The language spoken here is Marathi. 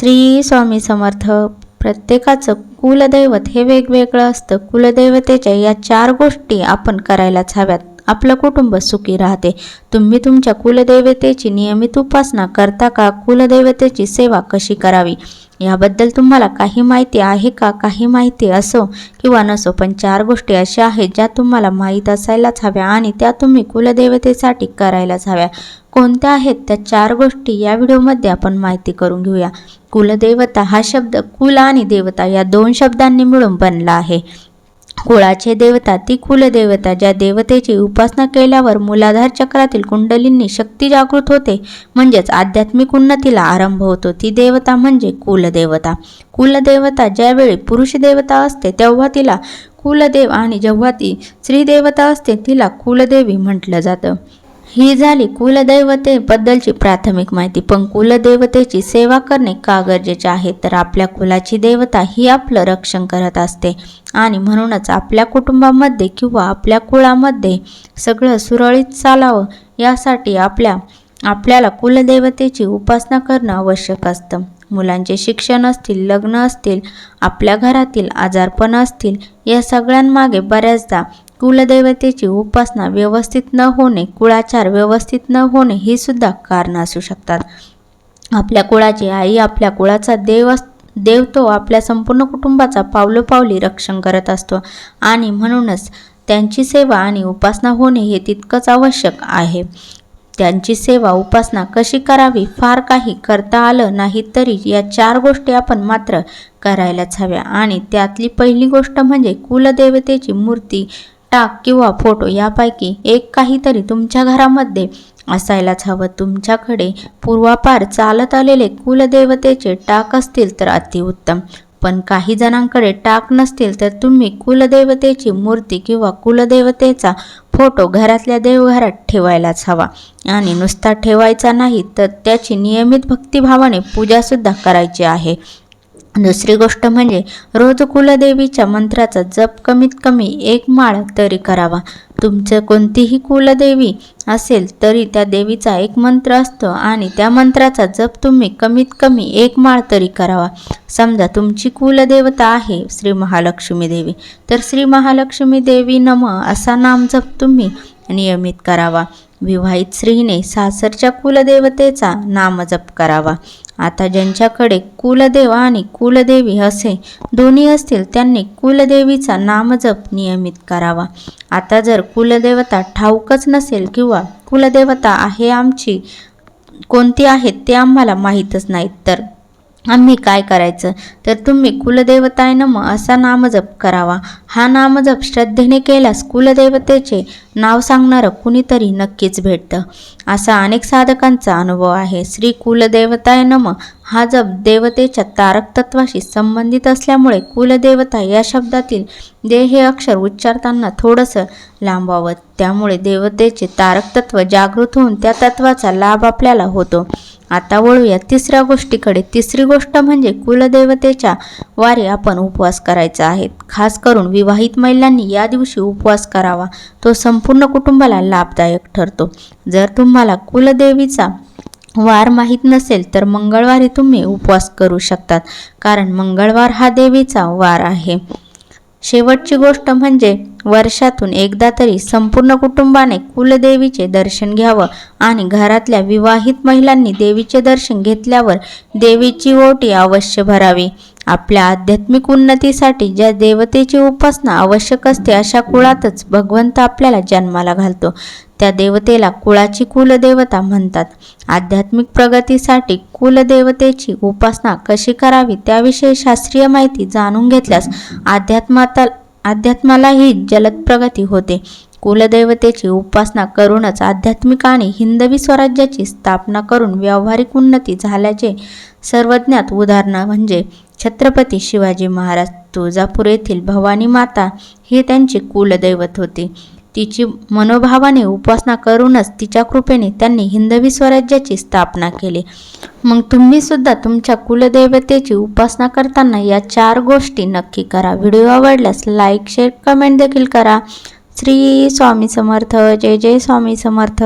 श्री स्वामी समर्थ. प्रत्येकाचं कुलदैवत हे वेगवेगळं असतं. कुलदैवतेच्या या 4 गोष्टी आपण करायलाच हव्यात. आपलं कुटुंब सुखी राहते. तुम्ही तुमच्या कुलदैवतेची नियमित उपासना करता का? कुलदैवतेची सेवा कशी करावी याबद्दल तुम्हाला काही माहिती आहे का? काही माहिती असो किंवा नसो, पण 4 गोष्टी अशा आहेत ज्या तुम्हाला माहीत असायलाच हव्या आणि त्या तुम्ही कुलदैवतेसाठी करायलाच हव्या. कोणत्या आहेत त्या 4 गोष्टी या व्हिडिओमध्ये आपण माहिती करून घेऊया. कुलदेवता हा शब्द कुल आणि देवता या 2 शब्दांनी मिळून बनला आहे. कुळाचे देवता ती कुलदेवता ज्या देवतेची उपासना केल्यावर मूलाधार चक्रातील कुंडलींनी शक्ती जागृत होते, म्हणजेच आध्यात्मिक उन्नतीला आरंभ होतो. ती देवता म्हणजे कुलदेवता. कुलदेवता ज्यावेळी पुरुष देवता असते तेव्हा तिला कुलदेव आणि जेव्हा ती स्त्री देवता असते तिला कुलदेवी म्हटलं जातं. ही झाली कुलदैवतेबद्दलची प्राथमिक माहिती. पण कुलदेवतेची सेवा करणे का गरजेचे आहे? तर आपल्या कुलाची देवता ही आपलं रक्षण करत असते आणि म्हणूनच आपल्या कुटुंबामध्ये किंवा आपल्या कुळामध्ये सगळं सुरळीत चालावं यासाठी आपल्याला कुलदेवतेची उपासना करणं आवश्यक असतं. मुलांचे शिक्षण असतील, लग्न असतील, आपल्या घरातील आजारपण असतील, या सगळ्यांमागे बऱ्याचदा कुलदेवतेची उपासना व्यवस्थित न होणे, कुळाचार व्यवस्थित न होणे ही सुद्धा कारणं असू शकतात. आपल्या कुळाची आई आपल्या कुळाचा देव तो आपल्या संपूर्ण कुटुंबाचा पावलोपावली रक्षण करत असतो आणि म्हणूनच त्यांची सेवा आणि उपासना होणे हे तितकंच आवश्यक आहे. त्यांची सेवा उपासना कशी करावी? फार काही करता आलं नाही तरी या 4 गोष्टी आपण मात्र करायलाच हव्या आणि त्यातली पहिली गोष्ट म्हणजे कुलदेवतेची मूर्ती, टाक किंवा फोटो यापैकी एक काहीतरी तुमच्या घरामध्ये असायलाच हवं. तुमच्याकडे पूर्वापार चालत आलेले कुलदेवतेचे टाक असतील तर अतिउत्तम. पण काही जणांकडे टाक नसतील तर तुम्ही कुलदेवतेची मूर्ती किंवा कुलदेवतेचा फोटो घरातल्या देवघरात ठेवायलाच हवा आणि नुसता ठेवायचा नाही तर त्याची नियमित भक्तिभावाने पूजासुद्धा करायची आहे. दुसरी गोष्ट म्हणजे रोज कुलदेवीच्या मंत्राचा जप कमीत कमी 1 माळ तरी करावा. तुमचं कोणतीही कुलदेवी असेल तरी त्या देवीचा एक मंत्र असतो आणि त्या मंत्राचा जप तुम्ही कमीत कमी 1 माळ तरी करावा. समजा तुमची कुलदेवता आहे श्री महालक्ष्मी देवी, तर श्री महालक्ष्मी देवी नमः असा नामजप तुम्ही नियमित करावा. विवाहित स्त्रीने सासरच्या कुलदेवतेचा नामजप करावा. आता ज्यांच्याकडे कुलदेव आणि कुलदेवी असे दोन्ही असतील त्यांनी कुलदेवीचा नामजप नियमित करावा. आता जर कुलदेवता ठाऊकच नसेल किंवा कुलदेवता आहे आमची कोणती आहेत ते आम्हाला माहीतच नाहीत तर आम्ही काय करायचं? तर तुम्ही कुलदेवताय नमः असा नामजप करावा. हा नामजप श्रद्धेने केल्यास कुलदेवतेचे नाव सांगणारं कुणीतरी नक्कीच भेटतं. असा अनेक साधकांचा अनुभव आहे. श्री कुलदेवताय नमः हा जप देवतेच्या तारक तत्वाशी संबंधित असल्यामुळे कुलदेवता या शब्दातील दे हे अक्षर उच्चारताना थोडंसं लांबावं. त्यामुळे देवतेचे तारक तत्व जागृत होऊन त्या तत्वाचा लाभ आपल्याला होतो. आता वळूया तिसऱ्या गोष्टीकडे. तिसरी गोष्ट म्हणजे कुलदेवतेच्या वारी आपण उपवास करायचा आहे. खास करून विवाहित महिलांनी या दिवशी उपवास करावा. तो संपूर्ण कुटुंबाला लाभदायक ठरतो. जर तुम्हाला कुलदेवीचा वार माहीत नसेल तर मंगळवारी तुम्ही उपवास करू शकतात, कारण मंगळवार हा देवीचा वार आहे. शेवटची गोष्ट म्हणजे वर्षातून एकदा तरी संपूर्ण कुटुंबाने कुलदेवीचे दर्शन घ्यावं आणि घरातल्या विवाहित महिलांनी देवीचे दर्शन घेतल्यावर देवीची ओटी अवश्य भरावी. आपल्या आध्यात्मिक उन्नतीसाठी ज्या देवतेची उपासना आवश्यक असते अशा कुळातच भगवंत आपल्याला जन्माला घालतो. त्या देवतेला कुळाची कुलदेवता म्हणतात. आध्यात्मिक प्रगतीसाठी कुलदेवतेची उपासना कशी करावी त्याविषयी शास्त्रीय माहिती जाणून घेतल्यास अध्यात्मालाही जलद प्रगती होते. कुलदेवतेची उपासना करूनच आध्यात्मिक आणि हिंदवी स्वराज्याची स्थापना करून व्यावहारिक उन्नती झाल्याचे सर्वज्ञात उदाहरणं म्हणजे छत्रपती शिवाजी महाराज. तुळजापूर येथील भवानी माता ही त्यांची कुलदैवत होती. तिची मनोभावाने उपासना करूनच तिच्या कृपेने त्यांनी हिंदवी स्वराज्याची स्थापना केली. मग तुम्ही सुद्धा तुमच्या कुलदेवतेची उपासना करताना या 4 गोष्टी नक्की करा. व्हिडिओ आवडल्यास लाईक, शेअर, कमेंट देखील करा. श्री स्वामी समर्थ. जय जय स्वामी समर्थ.